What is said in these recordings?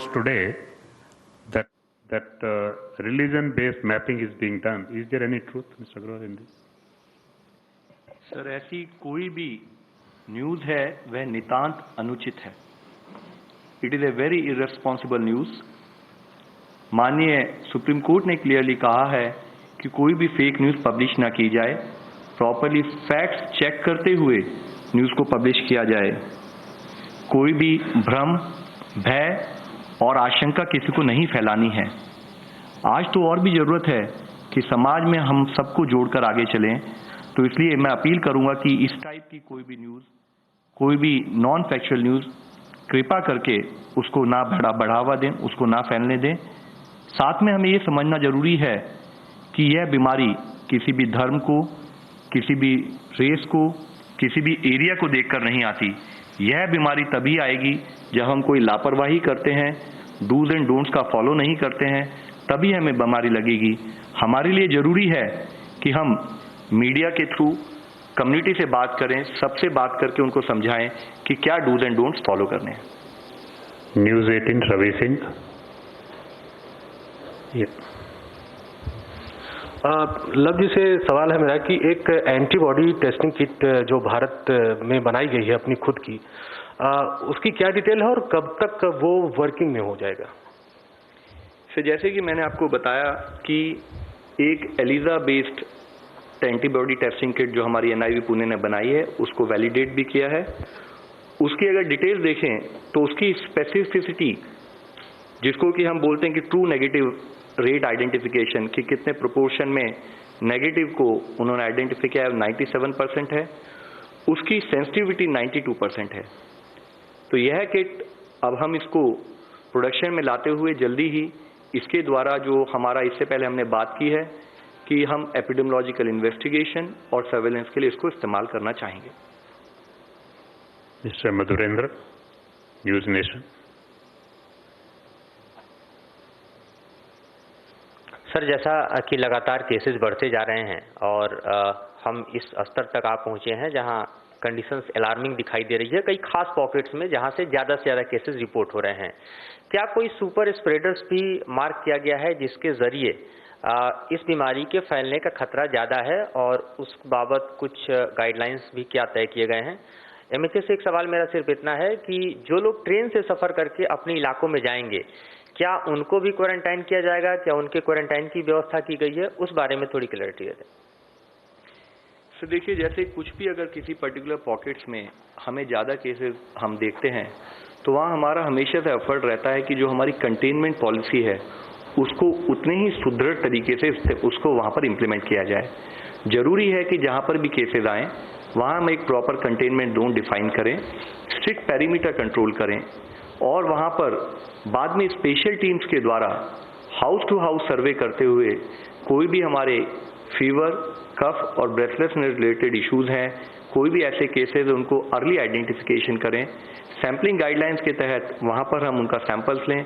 reports today that religion-based mapping is being done. Is there any truth, Mr. Agarwal, in this? Sir, ऐसी कोई भी news है वह नितांत अनुचित है. It is a very irresponsible news. माननीय सुप्रीम कोर्ट ने क्लियरली कहा है कि कोई भी फेक न्यूज़ पब्लिश ना की जाए, प्रॉपरली फैक्ट्स चेक करते हुए न्यूज़ को पब्लिश किया जाए. कोई भी भ्रम, भय और आशंका किसी को नहीं फैलानी है. आज तो और भी ज़रूरत है कि समाज में हम सबको जोड़कर आगे चलें. तो इसलिए मैं अपील करूंगा कि इस टाइप की कोई भी न्यूज़, कोई भी नॉन फैक्चुअल न्यूज़, कृपा करके उसको ना बढ़ावा दें, उसको ना फैलने दें. साथ में हमें ये समझना जरूरी है कि यह बीमारी किसी भी धर्म को, किसी भी रेस को, किसी भी एरिया को देखकर नहीं आती. यह बीमारी तभी आएगी जब हम कोई लापरवाही करते हैं, डूज एंड डोंट्स का फॉलो नहीं करते हैं, तभी हमें बीमारी लगेगी. हमारे लिए जरूरी है कि हम मीडिया के थ्रू कम्युनिटी से बात करें, सबसे बात करके उनको समझाएं कि क्या डूज एंड डोंट्स फॉलो करने हैं. न्यूज़ 18 रवि सिंह. लव जी से सवाल है मेरा कि एक एंटीबॉडी टेस्टिंग किट जो भारत में बनाई गई है अपनी खुद की, उसकी क्या डिटेल है और कब तक वो वर्किंग में हो जाएगा? सर, जैसे कि मैंने आपको बताया कि एक ELISA based antibody testing kit जो हमारी NIV पुणे ने बनाई है, उसको वैलिडेट भी किया है. उसकी अगर डिटेल देखें तो उसकी स्पेसिफिसिटी, जिसको कि हम बोलते हैं कि ट्रू नेगेटिव रेट आइडेंटिफिकेशन, कि कितने प्रोपोर्शन में नेगेटिव को उन्होंने आइडेंटिफाई किया है, 97% है. उसकी सेंसिटिविटी 92% है. तो यह किट अब हम इसको प्रोडक्शन में लाते हुए जल्दी ही इसके द्वारा, जो हमारा इससे पहले हमने बात की है कि हम एपिडेमियोलॉजिकल इन्वेस्टिगेशन और सर्वेलेंस के लिए इसको इस्तेमाल करना चाहेंगे. Mister Madhurendra, news nation. Sir, जैसा कि लगातार केसेस बढ़ते जा रहे हैं और हम इस स्तर तक आ पहुंचे हैं जहां कंडीशंस अलार्मिंग दिखाई दे रही है कई खास पॉकेट्स में जहां से ज़्यादा से ज़्यादा केसेस रिपोर्ट हो रहे हैं. क्या कोई सुपर स्प्रेडर्स भी मार्क किया गया है जिसके ज़रिए इस बीमारी के फैलने का खतरा ज़्यादा है और उस बाबत कुछ गाइडलाइंस भी क्या तय किए गए हैं? MHA से एक सवाल मेरा सिर्फ इतना है कि जो लोग ट्रेन से सफ़र करके अपने इलाकों में जाएंगे, क्या उनको भी क्वारंटाइन किया जाएगा? क्या उनके क्वारंटाइन की व्यवस्था की गई है? उस बारे में थोड़ी क्लैरिटी दे दें. सर देखिए, जैसे कुछ भी अगर किसी पर्टिकुलर पॉकेट्स में हमें ज़्यादा केसेस हम देखते हैं तो वहाँ हमारा हमेशा से एफर्ट रहता है कि जो हमारी कंटेनमेंट पॉलिसी है उसको उतने ही सुदृढ़ तरीके से उसको वहाँ पर इम्प्लीमेंट किया जाए. जरूरी है कि जहाँ पर भी केसेस आएँ वहाँ हम एक प्रॉपर कंटेनमेंट जोन डिफाइन करें, स्ट्रिक्ट पेरीमीटर कंट्रोल करें और वहाँ पर बाद में स्पेशल टीम्स के द्वारा हाउस टू हाउस सर्वे करते हुए कोई भी हमारे फीवर, कफ और ब्रेथलेसनेस रिलेटेड इश्यूज हैं, कोई भी ऐसे केसेस हैं, उनको अर्ली आइडेंटिफिकेशन करें. सैम्पलिंग गाइडलाइंस के तहत वहाँ पर हम उनका सैंपल्स लें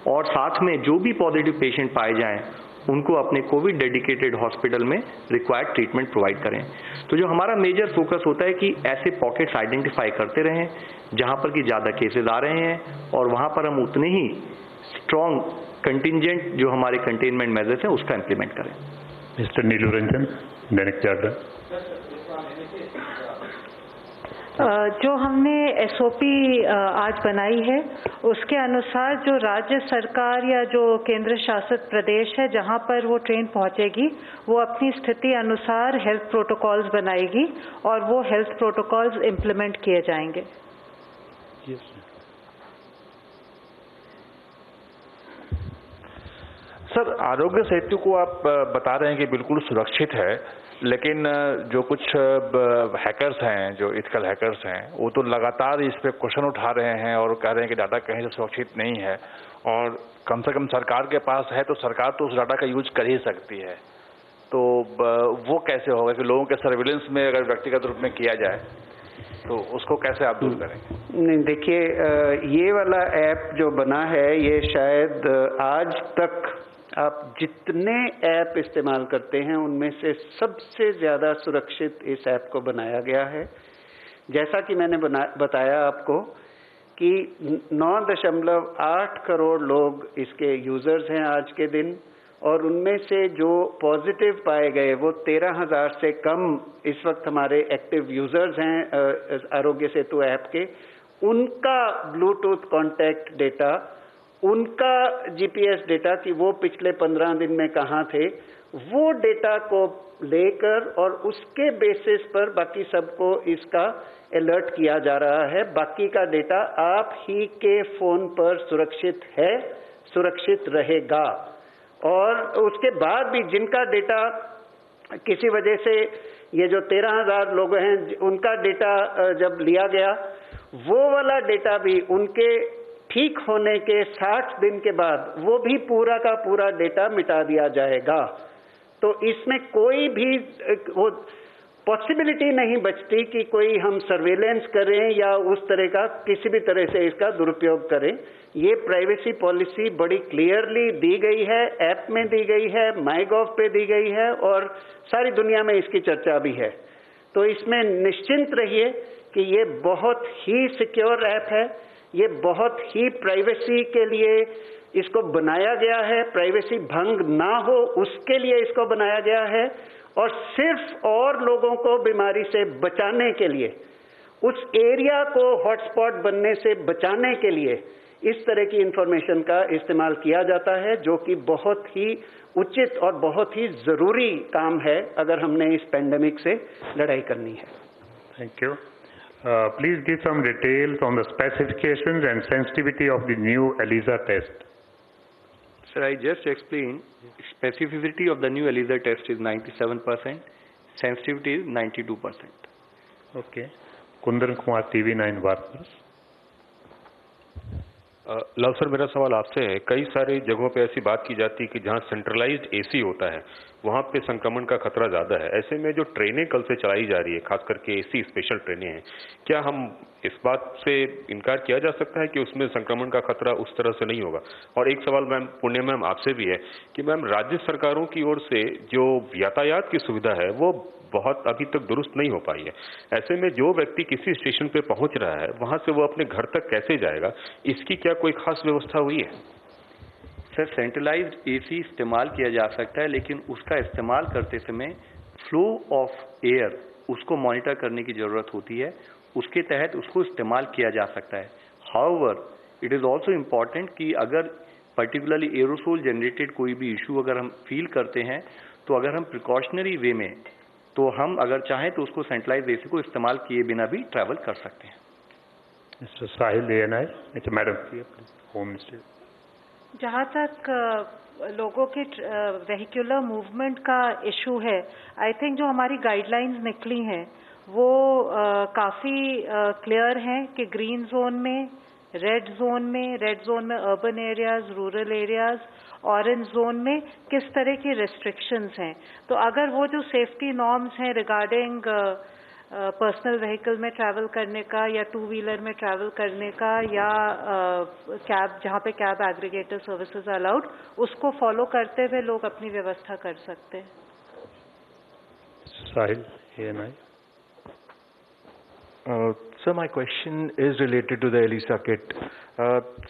और साथ में जो भी पॉजिटिव पेशेंट पाए जाएं उनको अपने कोविड डेडिकेटेड हॉस्पिटल में रिक्वायर्ड ट्रीटमेंट प्रोवाइड करें. तो जो हमारा मेजर फोकस होता है कि ऐसे पॉकेट्स आइडेंटिफाई करते रहें जहाँ पर कि ज़्यादा केसेस आ रहे हैं और वहाँ पर हम उतने ही स्ट्रॉन्ग कंटिंजेंट जो हमारे कंटेनमेंट मेजर्स हैं उसका इम्प्लीमेंट करें. मिस्टर नीलू रंजन, दैनिक जागरण. जो हमने SOP आज बनाई है उसके अनुसार जो राज्य सरकार या जो केंद्र शासित प्रदेश है जहां पर वो ट्रेन पहुंचेगी वो अपनी स्थिति अनुसार हेल्थ प्रोटोकॉल्स बनाएगी और वो हेल्थ प्रोटोकॉल्स इम्प्लीमेंट किए जाएंगे. सर, आरोग्य सेतु को आप बता रहे हैं कि बिल्कुल सुरक्षित है, लेकिन जो कुछ हैकर्स हैं, जो इथिकल हैकर्स हैं, वो तो लगातार इस पे क्वेश्चन उठा रहे हैं और कह रहे हैं कि डाटा कहीं से सुरक्षित नहीं है और कम से कम सरकार के पास है तो सरकार तो उस डाटा का यूज कर ही सकती है. तो वो कैसे होगा कि लोगों के सर्विलेंस में अगर व्यक्तिगत रूप में किया जाए तो उसको कैसे आप दूर करेंगे? नहीं, देखिए, ये वाला ऐप जो बना है ये शायद आज तक आप जितने ऐप इस्तेमाल करते हैं उनमें से सबसे ज़्यादा सुरक्षित इस ऐप को बनाया गया है. जैसा कि मैंने बताया आपको कि 9.8 करोड़ लोग इसके यूज़र्स हैं आज के दिन, और उनमें से जो पॉजिटिव पाए गए वो 13,000 से कम इस वक्त हमारे एक्टिव यूज़र्स हैं आरोग्य सेतु ऐप के। उनका ब्लूटूथ कॉन्टैक्ट डेटा, उनका जीपीएस डेटा कि वो पिछले 15 दिन में कहाँ थे, वो डेटा को लेकर और उसके बेसिस पर बाकी सबको इसका अलर्ट किया जा रहा है। बाकी का डेटा आप ही के फ़ोन पर सुरक्षित है, सुरक्षित रहेगा। और उसके बाद भी जिनका डेटा किसी वजह से, ये जो 13,000 लोग हैं उनका डेटा जब लिया गया, वो वाला डेटा भी उनके ठीक होने के 60 दिन के बाद वो भी पूरा का पूरा डेटा मिटा दिया जाएगा। तो इसमें कोई भी वो पॉसिबिलिटी नहीं बचती कि कोई हम सर्वेलेंस करें या उस तरह का किसी भी तरह से इसका दुरुपयोग करें। ये प्राइवेसी पॉलिसी बड़ी क्लियरली दी गई है, ऐप में दी गई है, माईगॉव पे दी गई है और सारी दुनिया में इसकी चर्चा भी है। तो इसमें निश्चिंत रहिए कि ये बहुत ही सिक्योर ऐप है, ये बहुत ही प्राइवेसी के लिए इसको बनाया गया है, प्राइवेसी भंग ना हो उसके लिए इसको बनाया गया है, और सिर्फ और लोगों को बीमारी से बचाने के लिए, उस एरिया को हॉटस्पॉट बनने से बचाने के लिए इस तरह की इंफॉर्मेशन का इस्तेमाल किया जाता है, जो कि बहुत ही उचित और बहुत ही ज़रूरी काम है अगर हमने इस पेंडेमिक से लड़ाई करनी है। Thank you. Please give some details on the specifications and sensitivity of the new ELISA test. Sir, I just explained, specificity of the new ELISA test is 97%, sensitivity is 92%. Okay. Kundan Kumar, TV9 Varpas. Love sir, मेरा सवाल आपसे है, कई सारी जगहों पे ऐसी बात की जाती है कि जहाँ सेंट्रलाइज्ड एसी होता है वहाँ पे संक्रमण का खतरा ज़्यादा है। ऐसे में जो ट्रेनें कल से चलाई जा रही है, खास करके एसी स्पेशल ट्रेनें हैं, क्या हम इस बात से इनकार किया जा सकता है कि उसमें संक्रमण का खतरा उस तरह से नहीं होगा? और एक सवाल मैम पुण्य मैम आपसे भी है कि मैम राज्य सरकारों की ओर से जो यातायात की सुविधा है वो बहुत अभी तक दुरुस्त नहीं हो पाई है। ऐसे में जो व्यक्ति किसी स्टेशन पे पहुंच रहा है वहां से वो अपने घर तक कैसे जाएगा, इसकी क्या कोई खास व्यवस्था हुई है? सर, सेंट्रलाइज्ड एसी इस्तेमाल किया जा सकता है, लेकिन उसका इस्तेमाल करते समय फ्लो ऑफ एयर उसको मॉनिटर करने की ज़रूरत होती है, उसके तहत उसको इस्तेमाल किया जा सकता है। However it is also important कि अगर पर्टिकुलरली एरोसोल जनरेटेड कोई भी इशू अगर हम फील करते हैं तो अगर हम प्रिकॉशनरी वे में, तो हम अगर चाहें तो उसको सेंट्रलाइज्ड एसी को इस्तेमाल किए बिना भी ट्रैवल कर सकते हैं। Mr. Sahil ANI. It's Madam, Home Minister. जहाँ तक लोगों के वेहिकुलर मूवमेंट का इशू है, आई थिंक जो हमारी गाइडलाइंस निकली हैं वो काफ़ी क्लियर हैं कि ग्रीन जोन में, रेड जोन में urban areas, rural areas, orange zone में किस तरह की रेस्ट्रिक्शंस हैं। तो अगर वो जो सेफ्टी नॉर्म्स हैं रिगार्डिंग पर्सनल व्हीकल में ट्रैवल करने का या टू व्हीलर में ट्रैवल करने का या कैब, जहाँ पे कैब एग्रीगेटर सर्विसेज अलाउड, उसको फॉलो करते हुए लोग अपनी व्यवस्था कर सकते हैं। Sahil ANI. Sir, my question is related to the ELISA kit.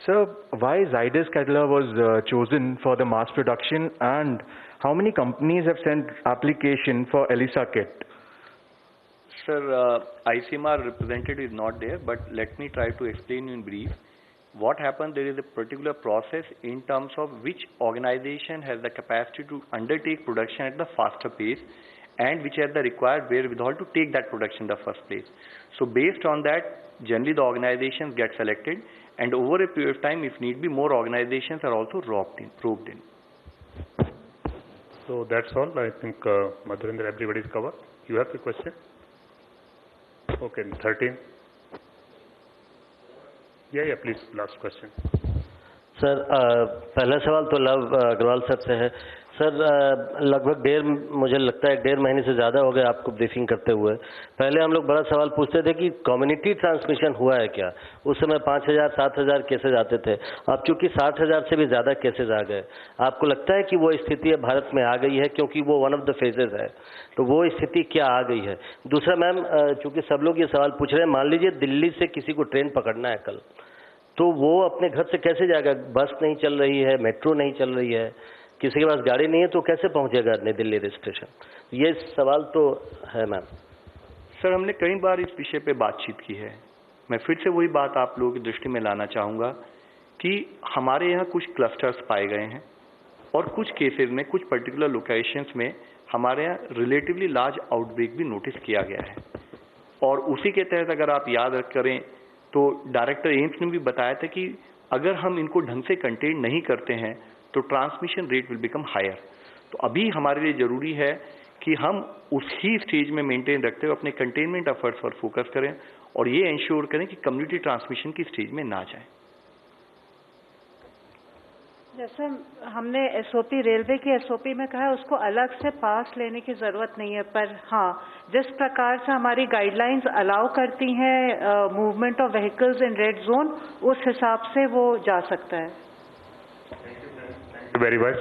Sir, why Zydus Cadila was chosen for the mass production, and how many companies have sent application for ELISA kit? Sir, ICMR representative is not there, but let me try to explain in brief. What happened, there is a particular process in terms of which organization has the capacity to undertake production at the faster pace and which has the required wherewithal to take that production in the first place. So based on that, generally the organizations get selected, and over a period of time, if need be, more organizations are also probed in. So that's all. I think Madhurendra, everybody is covered. You have the question? Okay, 13. Yeah, please, last question. Sir, पहला सवाल तो love Agarwal sir से है। Sir, लगभग मुझे लगता है 1.5 महीने से ज़्यादा हो गए आपको ब्रीफिंग करते हुए। पहले हम लोग बड़ा सवाल पूछते थे कि कम्युनिटी ट्रांसमिशन हुआ है क्या। उस समय 5,000-7,000 केसेज आते थे, अब चूंकि 60,000 से भी ज़्यादा केसेज आ गए। आपको लगता है कि वो स्थिति भारत में आ गई है, क्योंकि वो वन ऑफ द फेजेज है, तो वो स्थिति क्या आ गई है? दूसरा मैम, चूंकि सब लोग ये सवाल पूछ रहे हैं, मान लीजिए दिल्ली से किसी को ट्रेन पकड़ना है कल, तो वो अपने घर से कैसे जाएगा? बस नहीं चल रही है, मेट्रो नहीं चल रही है, किसी के पास गाड़ी नहीं है, तो कैसे पहुंचेगा नई दिल्ली रेल स्टेशन? ये सवाल तो है मैम। सर, हमने कई बार इस विषय पे बातचीत की है। मैं फिर से वही बात आप लोगों की दृष्टि में लाना चाहूँगा कि हमारे यहाँ कुछ क्लस्टर्स पाए गए हैं और कुछ केसेस में, कुछ पर्टिकुलर लोकेशंस में हमारे यहाँ रिलेटिवली लार्ज आउटब्रेक भी नोटिस किया गया है। और उसी के तहत अगर आप याद करें तो डायरेक्टर एम्स ने भी बताया था कि अगर हम इनको ढंग से कंटेन नहीं करते हैं तो transmission rate will become higher. तो अभी हमारे लिए जरूरी है कि हम उसी स्टेज में मेंटेन रखते हुए अपने कंटेनमेंट एफर्ट्स पर फोकस करें और ये इंश्योर करें कि कम्युनिटी ट्रांसमिशन की स्टेज में ना जाए। जैसे हमने एसओपी, रेलवे की एसओपी में कहा है, उसको अलग से पास लेने की जरूरत नहीं है, पर हाँ, जिस प्रकार से हमारी गाइडलाइंस अलाउ करती हैं movement of vehicles in red zone, उस हिसाब से वो जा सकता है। Thank you very much.